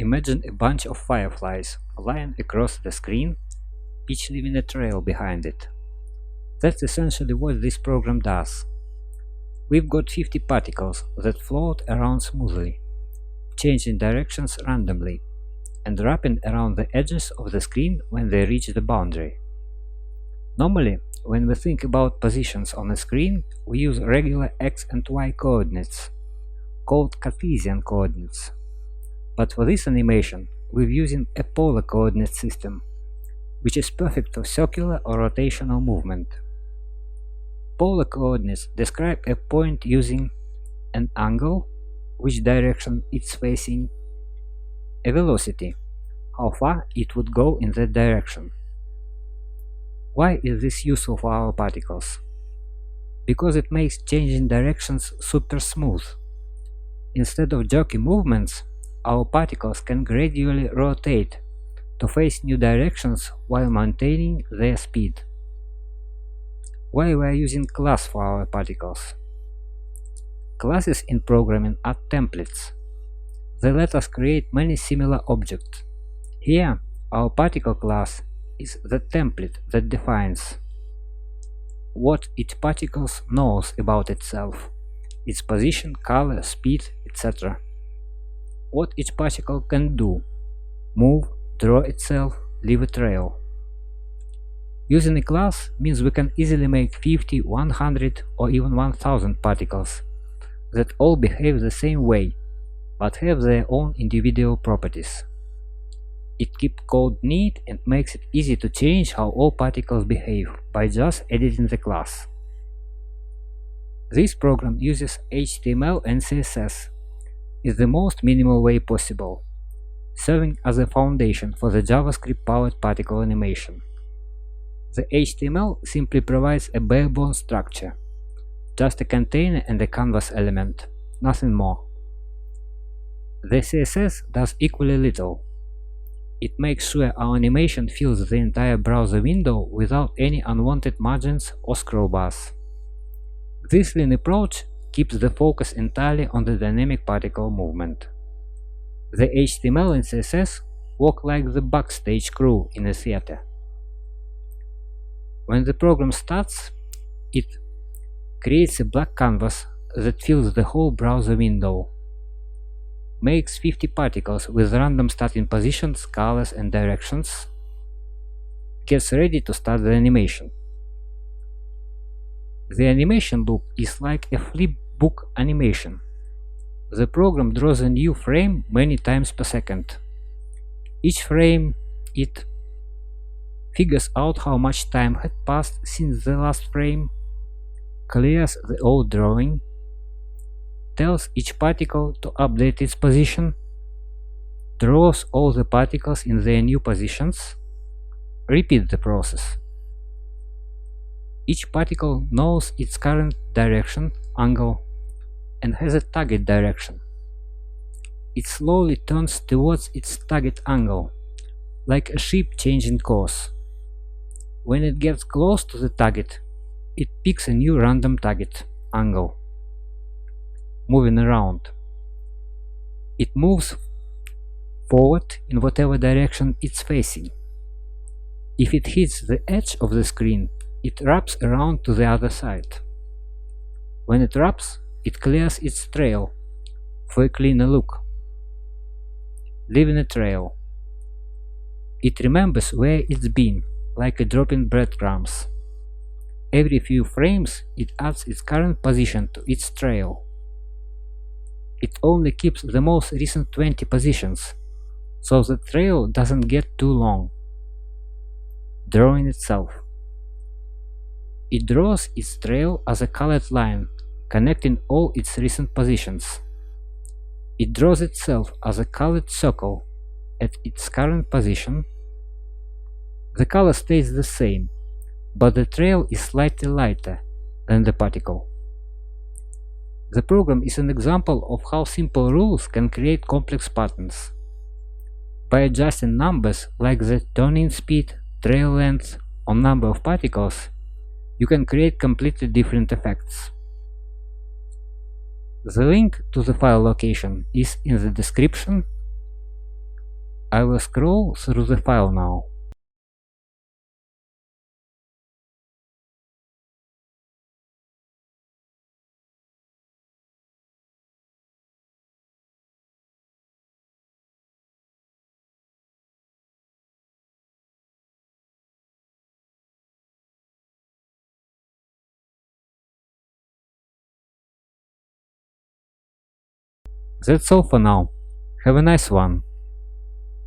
Imagine a bunch of fireflies lying across the screen, each leaving a trail behind it. That's essentially what this program does. We've got 50 particles that float around smoothly, changing directions randomly, and wrapping around the edges of the screen when they reach the boundary. Normally, when we think about positions on a screen, we use regular x and y coordinates, called Cartesian coordinates. But for this animation, we're using a polar coordinate system, which is perfect for circular or rotational movement. Polar coordinates describe a point using an angle, which direction it's facing, a velocity, how far it would go in that direction. Why is this useful for our particles? Because it makes changing directions super smooth. Instead of jerky movements, our particles can gradually rotate to face new directions while maintaining their speed. Why we are using class for our particles? Classes in programming are templates. They let us create many similar objects. Here, our particle class is the template that defines what each particle knows about itself, its position, color, speed, etc. What each particle can do: move, draw itself, leave a trail. Using a class means we can easily make 50, 100 or even 1000 particles that all behave the same way, but have their own individual properties. It keeps code neat and makes it easy to change how all particles behave by just editing the class. This program uses HTML and CSS in the most minimal way possible, serving as a foundation for the JavaScript-powered particle animation. The HTML simply provides a bare-bones structure, just a container and a canvas element, nothing more. The CSS does equally little. It makes sure our animation fills the entire browser window without any unwanted margins or scroll bars. This lean approach keeps the focus entirely on the dynamic particle movement. The HTML and CSS work like the backstage crew in a theater. When the program starts, it creates a black canvas that fills the whole browser window, makes 50 particles with random starting positions, colors and directions, gets ready to start the animation. The animation loop is like a flip book animation. The program draws a new frame many times per second. Each frame, it figures out how much time had passed since the last frame, clears the old drawing, tells each particle to update its position, draws all the particles in their new positions, repeats the process. Each particle knows its current direction, angle, and has a target direction. It slowly turns towards its target angle, like a ship changing course. When it gets close to the target, it picks a new random target angle, moving around. It moves forward in whatever direction it's facing. If it hits the edge of the screen, it wraps around to the other side. When it wraps, it clears its trail for a cleaner look, leaving a trail. It remembers where it's been, like a drop in breadcrumbs. Every few frames, it adds its current position to its trail. It only keeps the most recent 20 positions, so the trail doesn't get too long. Drawing itself. It draws its trail as a colored line, connecting all its recent positions. It draws itself as a colored circle at its current position. The color stays the same, but the trail is slightly lighter than the particle. The program is an example of how simple rules can create complex patterns. By adjusting numbers like the turning speed, trail length, or number of particles, you can create completely different effects. The link to the file location is in the description, I will scroll through the file now. That's all for now. Have a nice one.